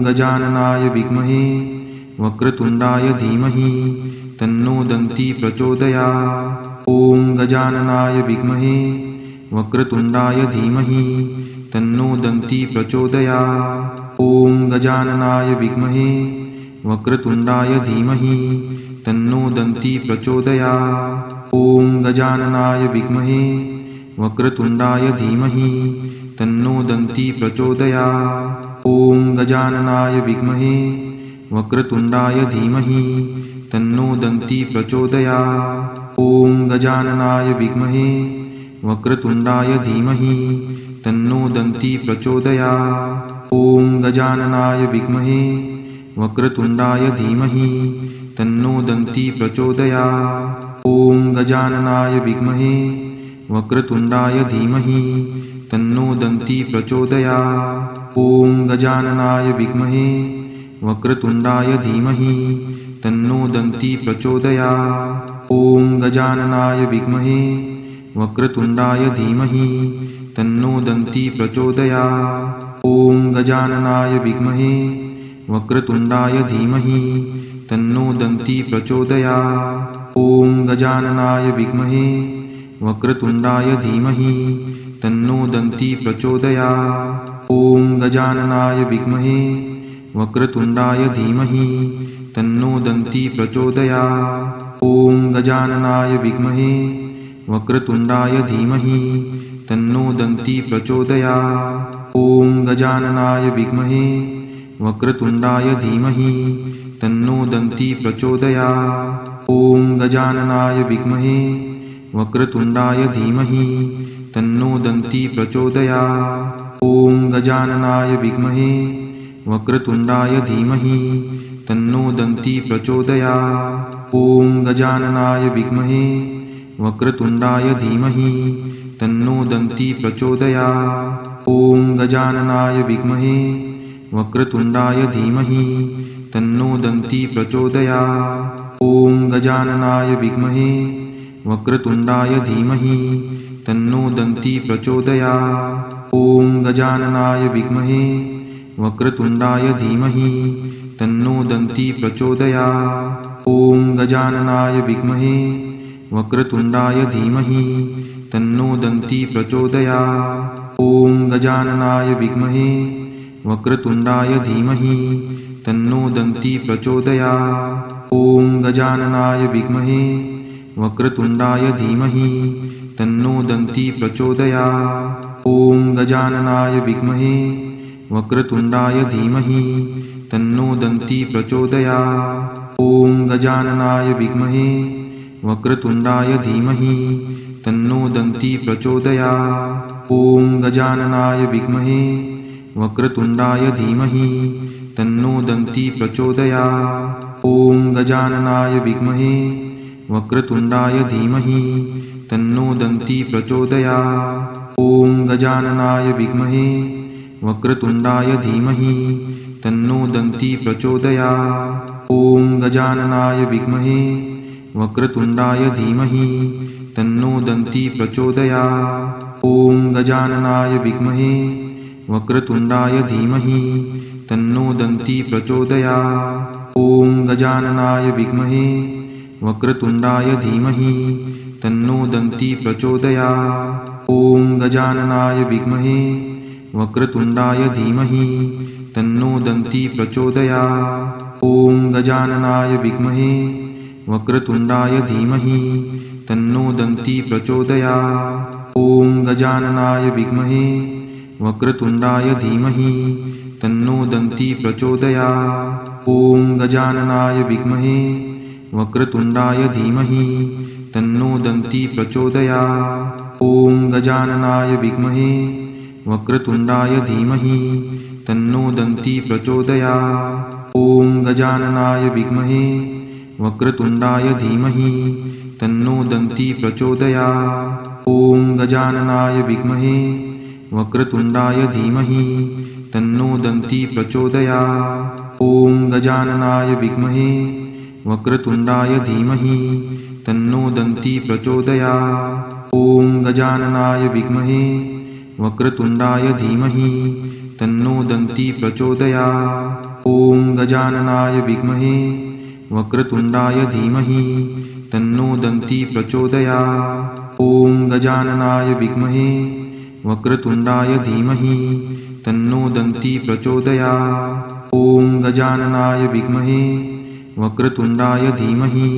गजाननाय विद्महे वक्रतुण्डाय धीमहि तन्नो दन्ती प्रचोदयात्। ॐ गजाननाय विद्महे वक्रतुण्डाय धीमहि तन्नो दन्ती प्रचोदयात्। ॐ गजाननाय विद्महे वक्रतुण्डाय धीमहि तन्नो दन्ती प्रचोदयात्। ॐ गजाननाय विद्महे वक्रतुण्डाय धीमहि तन्नो दन्ती प्रचोदयात्। ॐ गजाननाय विद्महे वक्रतुण्डाय धीमहि तन्नो दन्ती प्रचोदयात्। ॐ गजाननाय विद्महे वक्रतुण्डाय धीमहि तन्नो दन्ती प्रचोदयात्। ॐ गजाननाय विद्महे वक्रतुण्डाय धीमहि तन्नो दन्ती प्रचोदयात्। ॐ गजाननाय विद्महे वक्रतुण्डाय धीमहि तन्नो दन्ती प्रचोदयात्। ॐ गजाननाय विद्महे वक्रतुण्डाय धीमहि तन्नो दन्ती प्रचोदयात्। ॐ गजाननाय विद्महे वक्रतुण्डाय धीमहि तन्नो दन्ती प्रचोदयात्। ॐ गजाननाय विद्महे वक्रतुण्डाय धीमहि तन्नो दन्ती प्रचोदयात्। ॐ गजाननाय विद्महे वक्रतुण्डाय धीमहि तन्नो दन्ती प्रचोदयात्। ॐ गजाननाय विद्महे वक्रतुण्डाय धीमहि तन्नो दन्ती प्रचोदयात्। ॐ गजाननाय विद्महे वक्रतुण्डाय धीमहि तन्नो दन्ती प्रचोदयात्। ॐ गजाननाय विद्महे वक्रतुण्डाय धीमहि तन्नो दन्ती प्रचोदयात्। ॐ गजाननाय विद्महे वक्रतुण्डाय धीमहि तन्नो दन्ती प्रचोदयात्। ॐ गजाननाय विद्महे वक्रतुण्डाय धीमहि तन्नो दन्ती प्रचोदयात्। ॐ गजाननाय विद्महे वक्रतुण्डाय धीमहि तन्नो दन्ती प्रचोदयात्। ॐ गजाननाय विद्महे वक्रतुण्डाय धीमहि तन्नो दन्ती प्रचोदयात्। ॐ गजाननाय विद्महे वक्रतुण्डाय धीमहि तन्नो दन्ती प्रचोदयात्। ॐ गजाननाय विद्महे वक्रतुण्डाय धीमहि तन्नो दन्ती प्रचोदयात्। ॐ गजाननाय विद्महे वक्रतुण्डाय धीमहि तन्नो दन्ती प्रचोदयात्। ॐ गजाननाय विद्महे वक्रतुण्डाय धीमहि तन्नो दन्ती प्रचोदयात्। ॐ गजाननाय विद्महे वक्रतुण्डाय धीमहि तन्नो दन्ती प्रचोदयात्। ॐ गजाननाय विद्महे वक्रतुण्डाय धीमहि तन्नो दन्ती प्रचोदयात्। ॐ गजाननाय विद्महे वक्रतुण्डाय धीमहि तन्नो दन्ती प्रचोदयात्। ॐ गजाननाय विद्महे वक्रतुण्डाय धीमहि तन्नो दन्ती प्रचोदयात्। ॐ गजाननाय विद्महे वक्रतुण्डाय धीमहि तन्नो दन्ती प्रचोदयात्। ॐ गजाननाय विद्महे वक्रतुण्डाय धीमहि तन्नो दन्ती प्रचोदयात्। ॐ गजाननाय विद्महे वक्रतुण्डाय धीमहि तन्नो दन्ती प्रचोदयात्। ॐ गजाननाय विद्महे वक्रतुण्डाय धीमहि तन्नो दन्ती प्रचोदयात्। ॐ गजाननाय विद्महे वक्रतुण्डाय धीमहि तन्नो दन्ती प्रचोदयात्। ॐ गजाननाय विद्महे वक्रतुण्डाय धीमहि तन्नो दन्ती प्रचोदयात्। ॐ गजाननाय विद्महे वक्रतुण्डाय धीमहि तन्नो दन्ती प्रचोदयात्। ॐ गजाननाय विद्महे वक्रतुण्डाय धीमहि तन्नो दन्ती प्रचोदयात्। ॐ गजाननाय विद्महे वक्रतुण्डाय धीमहि तन्नो दन्ती प्रचोदयात्। ॐ गजाननाय विद्महे वक्रतुण्डाय धीमहि तन्नो दन्ती प्रचोदयात्। ॐ गजाननाय विद्महे वक्रतुण्डाय धीमहि तन्नो दन्ती प्रचोदयात्। ॐ गजाननाय विद्महे वक्रतुण्डाय धीमहि तन्नो दन्ती प्रचोदयात्। ॐ गजाननाय विद्महे वक्रतुण्डाय धीमहि तन्नो दन्ती प्रचोदयात्। ॐ गजाननाय विद्महे वक्रतुण्डाय धीमहि तन्नो दन्ती प्रचोदयात्। ॐ गजाननाय विद्महे वक्रतुण्डाय धीमहि तन्नो दन्ती प्रचोदयात्। ॐ गजाननाय विद्महे वक्रतुण्डाय धीमहि तन्नो दन्ती प्रचोदयात्। ॐ गजाननाय विद्महे वक्रतुण्डाय धीमहि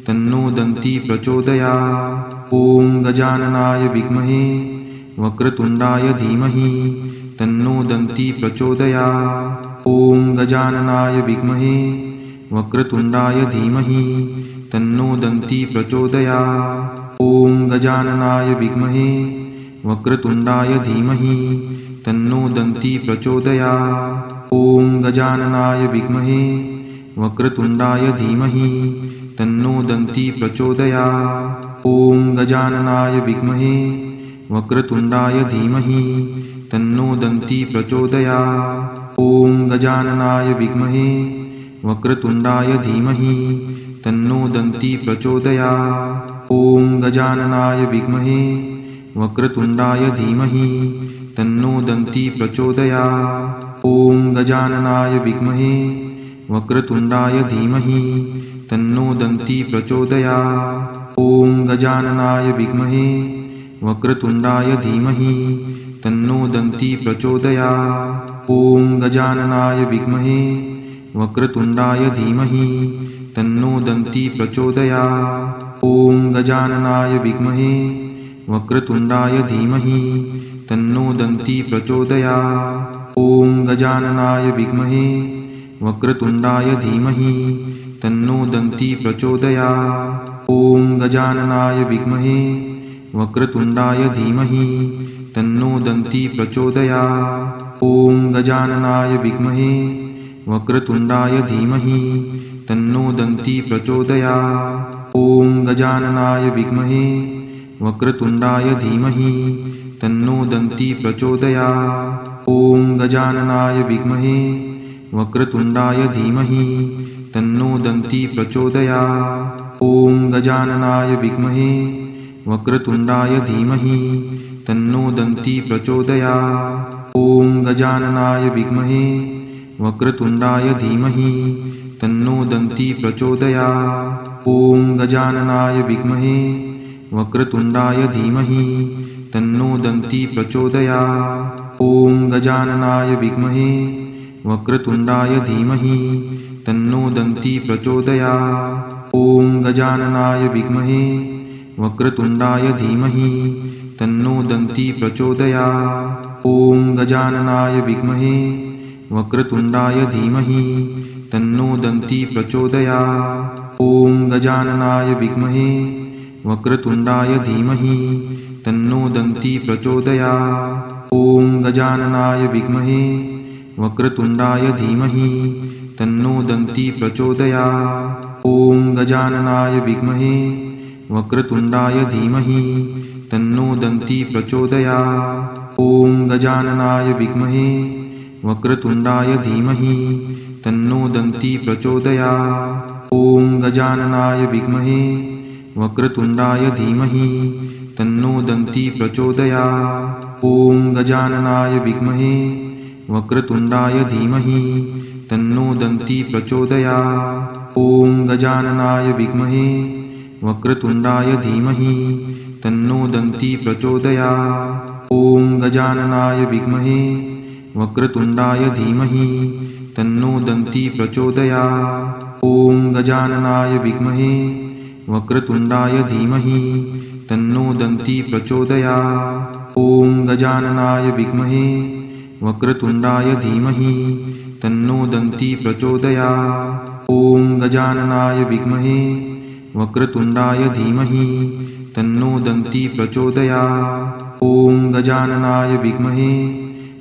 तन्नो दन्ती प्रचोदयात्। ॐ गजाननाय विद्महे वक्रतुण्डाय धीमहि तन्नो दन्ती प्रचोदयात्। ॐ गजाननाय विद्महे वक्रतुण्डाय धीमहि तन्नो दन्ती प्रचोदयात्। ॐ गजाननाय विद्महे वक्रतुण्डाय धीमहि तन्नो दन्ती प्रचोदयात्। ॐ गजाननाय विद्महे वक्रतुण्डाय धीमहि तन्नो दन्ती प्रचोदयात्। ॐ गजाननाय विद्महे वक्रतुण्डाय धीमहि तन्नो दन्ती प्रचोदयात्। ॐ गजाननाय विद्महे वक्रतुण्डाय धीमहि तन्नो दन्ती प्रचोदयात्। ॐ गजाननाय विद्महे वक्रतुण्डाय धीमहि तन्नो दन्ती प्रचोदयात्। ॐ गजाननाय विद्महे वक्रतुण्डाय धीमहि तन्नो दन्ती प्रचोदयात्। ॐ गजाननाय विद्महे वक्रतुण्डाय धीमहि तन्नो दन्ती प्रचोदयात्। ॐ गजाननाय विद्महे वक्रतुण्डाय धीमहि तन्नो दन्ती प्रचोदयात्। ॐ गजाननाय विद्महे वक्रतुण्डाय धीमहि तन्नो दन्ती प्रचोदयात्। ॐ गजाननाय विद्महे वक्रतुण्डाय धीमहि तन्नो दन्ती प्रचोदयात्। ॐ गजाननाय विद्महे वक्रतुण्डाय धीमहि तन्नो दन्ती प्रचोदयात्। ॐ गजाननाय विद्महे वक्रतुण्डाय धीमहि तन्नो दन्ती प्रचोदयात्। ॐ गजाननाय विद्महे वक्रतुण्डाय धीमहि तन्नो दन्ती प्रचोदयात्। ॐ गजाननाय विद्महे वक्रतुण्डाय धीमहि तन्नो दन्ती प्रचोदयात्। ॐ गजाननाय विद्महे वक्रतुण्डाय धीमहि तन्नो दन्ती प्रचोदयात्। ॐ गजाननाय विद्महे वक्रतुण्डाय धीमहि तन्नो दन्ती प्रचोदयात्। ॐ गजाननाय विद्महे वक्रतुण्डाय धीमहि तन्नो दन्ती प्रचोदयात्। ॐ गजाननाय विद्महे वक्रतुण्डाय धीमहि तन्नो दन्ती प्रचोदयात्। ॐ गजाननाय विद्महे वक्रतुण्डाय धीमहि तन्नो दन्ती प्रचोदयात्। ॐ गजाननाय विद्महे वक्रतुण्डाय धीमहि तन्नो दन्ती प्रचोदयात्। ॐ गजाननाय विद्महे वक्रतुण्डाय धीमहि तन्नो दन्ती प्रचोदयात्। ॐ गजाननाय विद्महे वक्रतुण्डाय धीमहि तन्नो दन्ती प्रचोदयात्। ॐ गजाननाय विद्महे वक्रतुण्डाय धीमहि तन्नो दन्ती प्रचोदयात्। ॐ गजाननाय विद्महे वक्रतुण्डाय धीमहि तन्नो दन्ती प्रचोदयात्। ॐ गजाननाय विद्महे वक्रतुण्डाय धीमहि तन्नो दन्ती प्रचोदयात्। ॐ गजाननाय विद्महे वक्रतुण्डाय धीमहि तन्नो दन्ती प्रचोदयात्। ॐ गजाननाय विद्महे वक्रतुण्डाय धीमहि तन्नो दन्ती प्रचोदयात्। ॐ गजाननाय विद्महे वक्रतुण्डाय धीमहि तन्नो दन्ती प्रचोदयात्। ॐ गजाननाय विद्महे वक्रतुण्डाय धीमहि तन्नो दन्ती प्रचोदयात्। ॐ गजाननाय विद्महे वक्रतुण्डाय धीमहि तन्नो दन्ती प्रचोदयात्। ॐ गजाननाय विद्महे वक्रतुण्डाय धीमहि तन्नो दन्ती प्रचोदयात्। ॐ गजाननाय विद्महे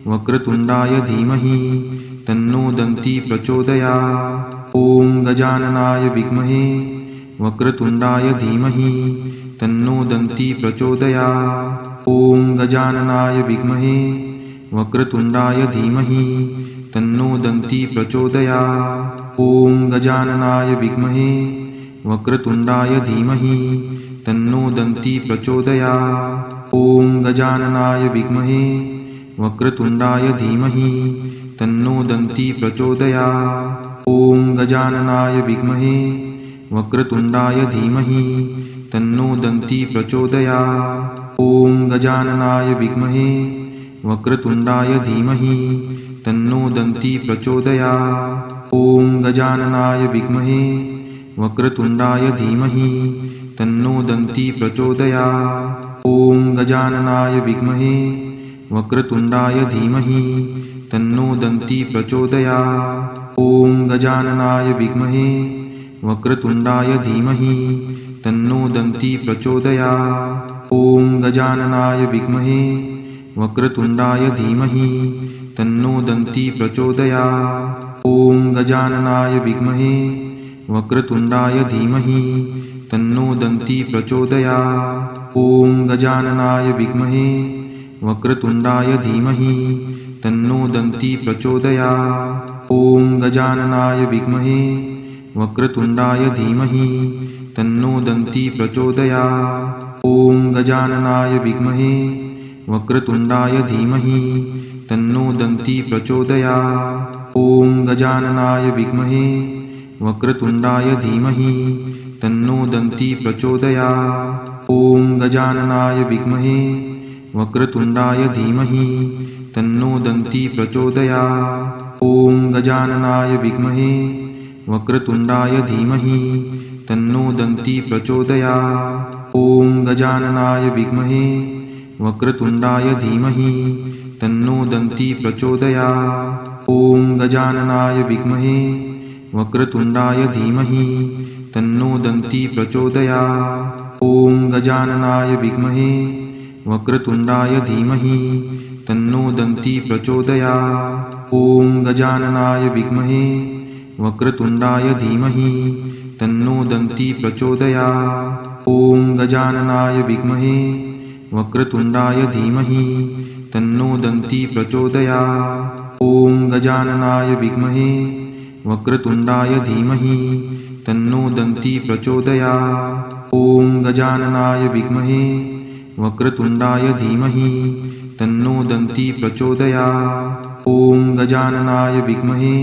वक्रतुण्डाय धीमहि तन्नो दन्ती प्रचोदयात्। ॐ गजाननाय विद्महे वक्रतुण्डाय धीमहि तन्नो दन्ती प्रचोदयात्। ॐ गजाननाय विद्महे वक्रतुण्डाय धीमहि तन्नो दन्ती प्रचोदयात्। ॐ गजाननाय विद्महे वक्रतुण्डाय धीमहि तन्नो दन्ती प्रचोदयात्। ॐ गजाननाय विद्महे वक्रतुण्डाय धीमहि तन्नो दन्ती प्रचोदयात्। ॐ गजाननाय विद्महे वक्रतुण्डाय धीमहि तन्नो दन्ती प्रचोदयात्। ॐ गजाननाय विद्महे वक्रतुण्डाय धीमहि तन्नो दन्ती प्रचोदयात्। ॐ गजाननाय विद्महे वक्रतुण्डाय धीमहि तन्नो दन्ती प्रचोदयात्। ॐ गजाननाय विद्महे वक्रतुण्डाय धीमहि तन्नो दन्ती प्रचोदयात्। ॐ गजाननाय विद्महे वक्रतुण्डाय धीमहि तन्नो दन्ती प्रचोदयात्। ॐ गजाननाय विद्महे वक्रतुण्डाय धीमहि तन्नो दन्ती प्रचोदयात्। ॐ गजाननाय विद्महे वक्रतुण्डाय धीमहि तन्नो दन्ती प्रचोदयात्। ॐ गजाननाय विद्महे वक्रतुण्डाय धीमहि तन्नो दन्ती प्रचोदयात्। ॐ गजाननाय विद्महे वक्रतुण्डाय धीमहि तन्नो दन्ती प्रचोदयात्। ॐ गजाननाय विद्महे वक्रतुण्डाय धीमहि तन्नो दन्ती प्रचोदयात्। ॐ गजाननाय विद्महे वक्रतुण्डाय धीमहि तन्नो दन्ती प्रचोदयात्। ॐ गजाननाय विद्महे वक्रतुण्डाय धीमहि तन्नो दन्ती प्रचोदयात्। ॐ गजाननाय विद्महे वक्रतुण्डाय धीमहि तन्नो दन्ती प्रचोदयात्। ॐ गजाननाय विद्महे वक्रतुण्डाय धीमहि तन्नो दन्ती प्रचोदयात्। ॐ गजाननाय विद्महे वक्रतुण्डाय धीमहि तन्नो दन्ती प्रचोदयात्। ॐ गजाननाय विद्महे वक्रतुण्डाय धीमहि तन्नो दन्ती प्रचोदयात्। ॐ गजाननाय विद्महे वक्रतुण्डाय धीमहि तन्नो दन्ती प्रचोदयात्। ॐ गजाननाय विद्महे वक्रतुण्डाय धीमहि तन्नो दन्ती प्रचोदयात्। ॐ गजाननाय विद्महे वक्रतुण्डाय धीमहि तन्नो दन्ती प्रचोदयात्। ॐ गजाननाय विद्महे वक्रतुण्डाय धीमहि तन्नो दन्ती प्रचोदयात्। ॐ गजाननाय विद्महे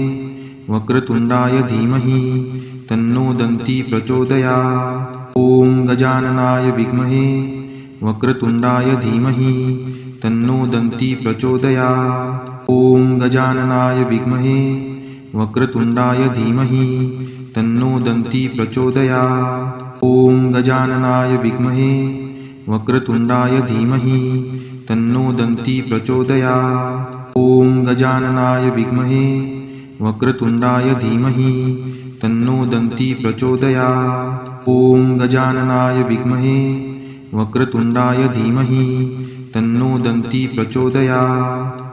वक्रतुण्डाय धीमहि तन्नो दन्ती प्रचोदयात्। ॐ गजाननाय विद्महे वक्रतुण्डाय धीमहि तन्नो दन्ती प्रचोदयात्। ॐ गजाननाय विद्महे वक्रतुण्डाय धीमहि तन्नो दन्ती प्रचोदयात्। ॐ गजाननाय विद्महे वक्रतुण्डाय धीमहि तन्नो दन्ती प्रचोदयात्। ॐ गजाननाय विद्महे वक्रतुण्डाय धीमहि तन्नो दन्ती प्रचोदयात्। ॐ गजाननाय विद्महे वक्रतुण्डाय धीमहि तन्नो दन्ती प्रचोदयात्।